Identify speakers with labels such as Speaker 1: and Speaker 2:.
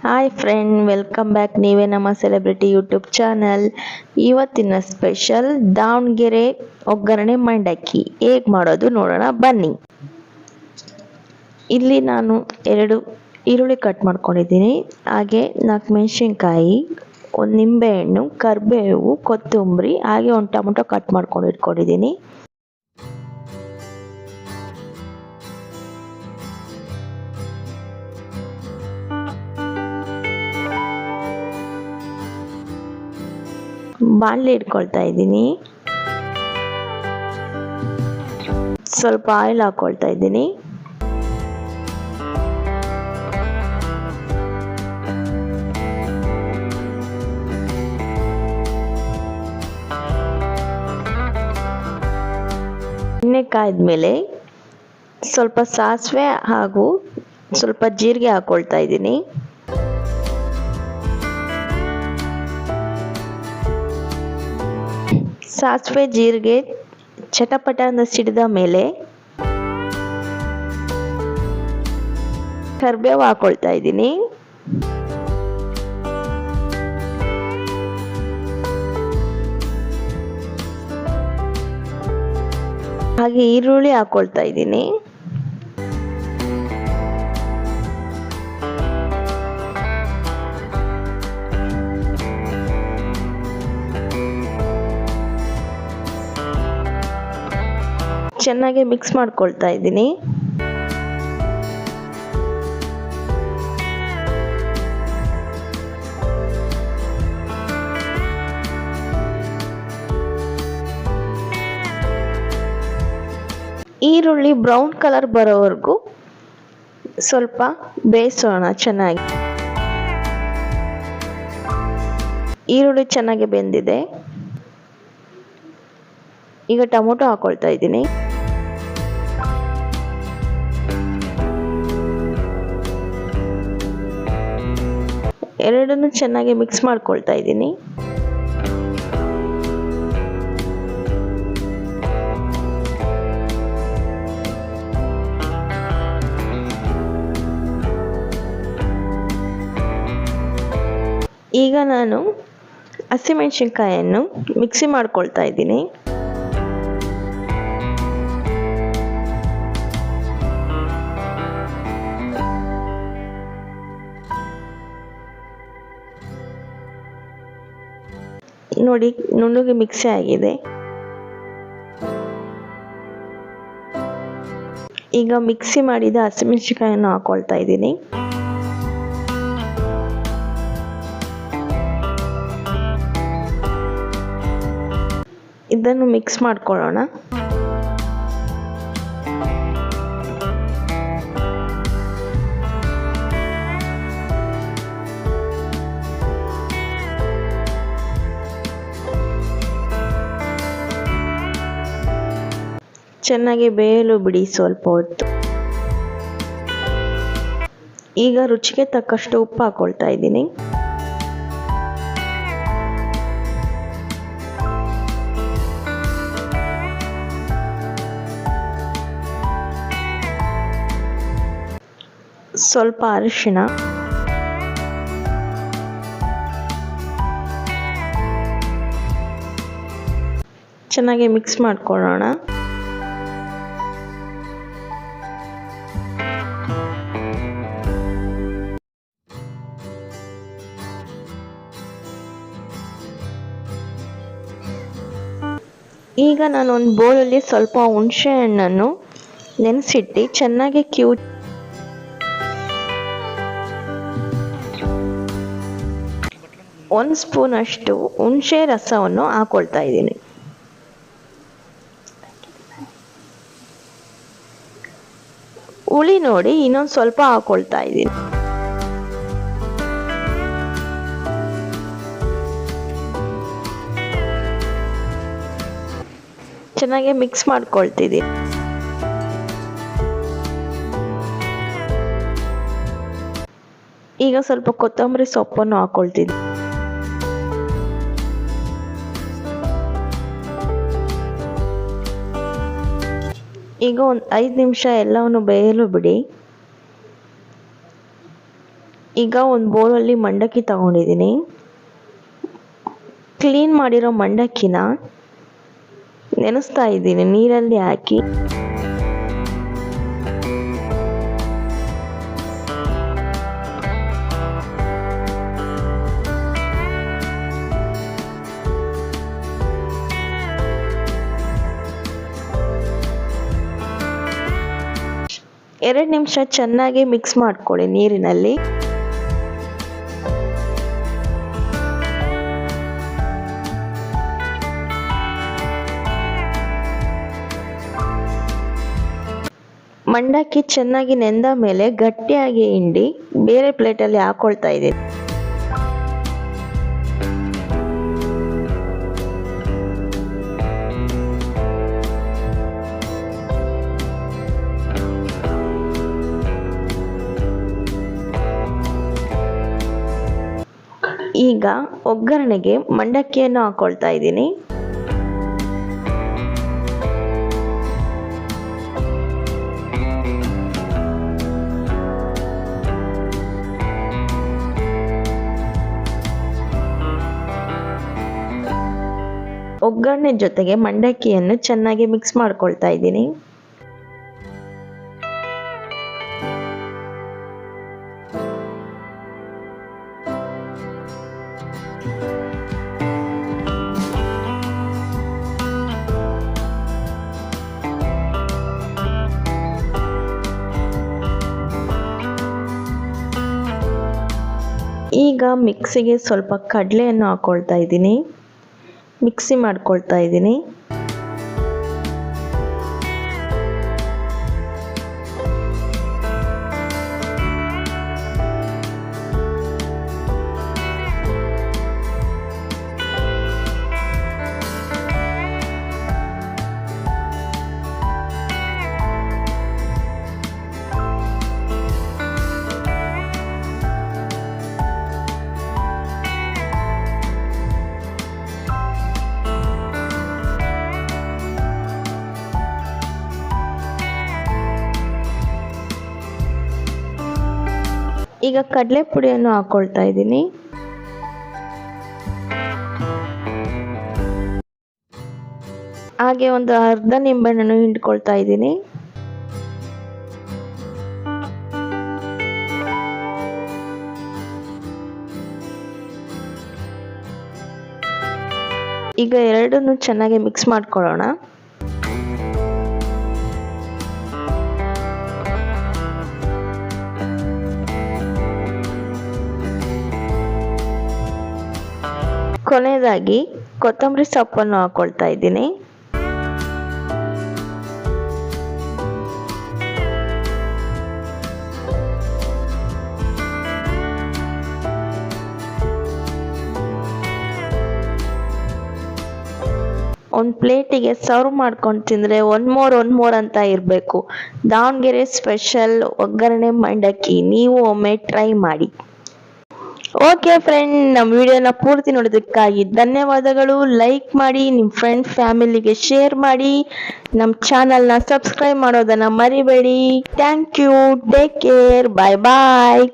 Speaker 1: Hi friend, welcome back. ನೀವೇ ನಮ್ಮ celebrity YouTube channel. ಇವತ್ತಿನ ಸ್ಪೆಷಲ್ ದಾವಣಗೆರೆ ಒಗ್ಗರಣೆ ಮಂಡಕ್ಕಿ ಹೇಗೆ ಮಾಡೋದು ನೋಡೋಣ ಬನ್ನಿ. ಇಲ್ಲಿ ನಾನು 2 ಈರುಳ್ಳಿ ಕಟ್ ಮಾಡ್ಕೊಂಡಿದ್ದೀನಿ. ಹಾಗೆ 4 ಮೆಣಸಿನ್ಕಾಯಿ, 1 ನಿಂಬೆಹಣ್ಣು, ಕರಿಬೇವು, ಕೊತ್ತಂಬರಿ, ಹಾಗೆ 1 ಟೊಮೊಟೊ ಕಟ್ ಮಾಡ್ಕೊಂಡು ಇಟ್ಕೊಂಡಿದ್ದೀನಿ. ಬಾಣಲೆ ಇಟ್ಕೊಳ್ತಾ ಇದ್ದೀನಿ. ಸ್ವಲ್ಪ ಆಯಿಲ್ ಹಾಕೊಳ್ತಾ ಇದ್ದೀನಿ. ಎಣ್ಣೆ ಕಾಯ್ದ್ಮೇಲೆ ಸ್ವಲ್ಪ ಸಾಸಿವೆ ಹಾಗೂ ಸ್ವಲ್ಪ ಜೀರಿಗೆ ಹಾಕೊಳ್ತಾ ಇದ್ದೀನಿ. ಸಾಸಿವೆ ಜೀರಿಗೆ ಚಟಪಟ ಅಂತ ಸಿಡಿದ ಮೇಲೆ ಕರಿಬೇವು ಹಾಕೊಳ್ತಾ ಇದ್ದೀನಿ. ಹಾಗೆ ಈರುಳ್ಳಿ ಹಾಕೊಳ್ತಾ ಇದ್ದೀನಿ. ಚೆನ್ನಾಗಿ ಮಿಕ್ಸ್ ಮಾಡ್ಕೊಳ್ತಾ ಇದ್ದೀನಿ. ಈರುಳ್ಳಿ ಬ್ರೌನ್ ಕಲರ್ ಬರೋವರೆಗೂ ಸ್ವಲ್ಪ ಬೇಯಿಸೋಣ ಚೆನ್ನಾಗಿ. ಈರುಳ್ಳಿ ಚೆನ್ನಾಗಿ ಬೆಂದಿದೆ. ಈಗ ಟೊಮೊಟೊ ಹಾಕೊಳ್ತಾ ಇದ್ದೀನಿ. ಎರಡನ್ನು ಚೆನ್ನಾಗಿ ಮಿಕ್ಸ್ ಮಾಡ್ಕೊಳ್ತಾ ಇದ್ದೀನಿ. ಈಗ ನಾನು ಹಸಿಮೆಣಸಿನ್ಕಾಯನ್ನು ಮಿಕ್ಸಿ ಮಾಡ್ಕೊಳ್ತಾ ಇದ್ದೀನಿ. ನೋಡಿ, ನುಣ್ಣಗೆ ಮಿಕ್ಸಿ ಆಗಿದೆ. ಈಗ ಮಿಕ್ಸಿ ಮಾಡಿದ ಹಸಿಮೆಣಸಿನಕಾಯಿಯನ್ನು ಹಾಕೊಳ್ತಾ ಇದ್ದೀನಿ. ಇದನ್ನು ಮಿಕ್ಸ್ ಮಾಡ್ಕೊಳ್ಳೋಣ. ಚೆನ್ನಾಗಿ ಬೇಯಲು ಬಿಡಿ ಸ್ವಲ್ಪ ಹೊತ್ತು. ಈಗ ರುಚಿಗೆ ತಕ್ಕಷ್ಟು ಉಪ್ಪು ಹಾಕೊಳ್ತಾ ಇದ್ದೀನಿ. ಸ್ವಲ್ಪ ಅರಿಶಿಣ, ಚೆನ್ನಾಗಿ ಮಿಕ್ಸ್ ಮಾಡ್ಕೊಳ್ಳೋಣ. ಈಗ ನಾನು ಒಂದು ಬೌಲಲ್ಲಿ ಸ್ವಲ್ಪ ಹುಣಸೆ ಹಣ್ಣನ್ನು ನೆನೆಸಿಟ್ಟು ಚೆನ್ನಾಗಿ 1 ಸ್ಪೂನ್ ಅಷ್ಟು ಹುಣಸೆ ರಸವನ್ನು ಹಾಕೊಳ್ತಾ ಇದ್ದೀನಿ. ಹುಳಿ ನೋಡಿ ಇನ್ನೊಂದು ಸ್ವಲ್ಪ ಹಾಕೊಳ್ತಾ ಇದ್ದೀನಿ. ಚೆನ್ನಾಗಿ ಮಿಕ್ಸ್ ಮಾಡ್ಕೊಳ್ತಿದ್ದೀನಿ. ಈಗ ಸ್ವಲ್ಪ ಕೊತ್ತಂಬರಿ ಸೊಪ್ಪನ್ನು ಹಾಕೊಳ್ತಿದ್ದೀನಿ. ಈಗ ಒಂದು 5 ನಿಮಿಷ ಎಲ್ಲವನ್ನು ಬೇಯಲು ಬಿಡಿ. ಈಗ ಒಂದು ಬೌಲಲ್ಲಿ ಮಂಡಕ್ಕಿ ತಗೊಂಡಿದ್ದೀನಿ. ಕ್ಲೀನ್ ಮಾಡಿರೋ ಮಂಡಕ್ಕಿನ ನೆನೆಸ್ತಾ ಇದ್ದೀನಿ ನೀರಲ್ಲಿ ಹಾಕಿ. ಎರಡು ನಿಮಿಷ ಚೆನ್ನಾಗಿ ಮಿಕ್ಸ್ ಮಾಡ್ಕೊಳ್ಳಿ ನೀರಿನಲ್ಲಿ. ಮಂಡಕ್ಕಿ ಚೆನ್ನಾಗಿ ನೆಂದ ಮೇಲೆ ಗಟ್ಟಿಯಾಗಿ ಹಿಂಡಿ ಬೇರೆ ಪ್ಲೇಟಲ್ಲಿ ಹಾಕೊಳ್ತಾ ಇದ್ದೀನಿ. ಈಗ ಒಗ್ಗರಣೆಗೆ ಮಂಡಕ್ಕಿಯನ್ನು ಹಾಕೊಳ್ತಾ ಇದ್ದೀನಿ. ಒಗ್ಗರಣೆ ಜೊತೆಗೆ ಮಂಡಕ್ಕಿಯನ್ನು ಚೆನ್ನಾಗಿ ಮಿಕ್ಸ್ ಮಾಡ್ಕೊಳ್ತಾ ಇದ್ದೀನಿ. ಈಗ ಮಿಕ್ಸಿಗೆ ಸ್ವಲ್ಪ ಕಡಲೆಯನ್ನು ಹಾಕೊಳ್ತಾ ಇದ್ದೀನಿ. ಮಿಕ್ಸಿ ಮಾಡ್ಕೊಳ್ತಾ ಇದ್ದೀನಿ. ಈಗ ಕಡಲೆ ಪುಡಿಯನ್ನು ಹಾಕೊಳ್ತಾ ಇದ್ದೀನಿ. ಹಾಗೆ ಒಂದು ಅರ್ಧ ನಿಂಬೆಹಣ್ಣನ್ನು ಹಿಂಡ್ಕೊಳ್ತಾ ಇದ್ದೀನಿ. ಈಗ ಎರಡನ್ನು ಚೆನ್ನಾಗಿ ಮಿಕ್ಸ್ ಮಾಡ್ಕೊಳ್ಳೋಣ. ಕೊನೆಯದಾಗಿ ಕೊತ್ತಂಬರಿ ಸೊಪ್ಪನ್ನು ಹಾಕೊಳ್ತಾ ಇದ್ದೀನಿ. ಒಂದು ಪ್ಲೇಟಿಗೆ ಸರ್ವ್ ಮಾಡ್ಕೊಂಡು ತಿಂದರೆ ಒನ್ ಮೋರ್ ಅಂತ ಇರಬೇಕು. ದಾವಣಗೆರೆ ಸ್ಪೆಷಲ್ ಒಗ್ಗರಣೆ ಮಂಡಕ್ಕಿ ನೀವು ಒಮ್ಮೆ ಟ್ರೈ ಮಾಡಿ. ಓಕೆ ಫ್ರೆಂಡ್, ನಮ್ಮ ವಿಡಿಯೋನ ಪೂರ್ತಿ ನೋಡೋದಕ್ಕಾಗಿ ಧನ್ಯವಾದಗಳು. ಲೈಕ್ ಮಾಡಿ, ನಿಮ್ಮ ಫ್ರೆಂಡ್ ಫ್ಯಾಮಿಲಿಗೆ ಶೇರ್ ಮಾಡಿ, ನಮ್ಮ ಚಾನಲ್ನ ಸಬ್ಸ್ಕ್ರೈಬ್ ಮಾಡೋದನ್ನು ಮರಿಬೇಡಿ. Thank you. Take care. Bye bye.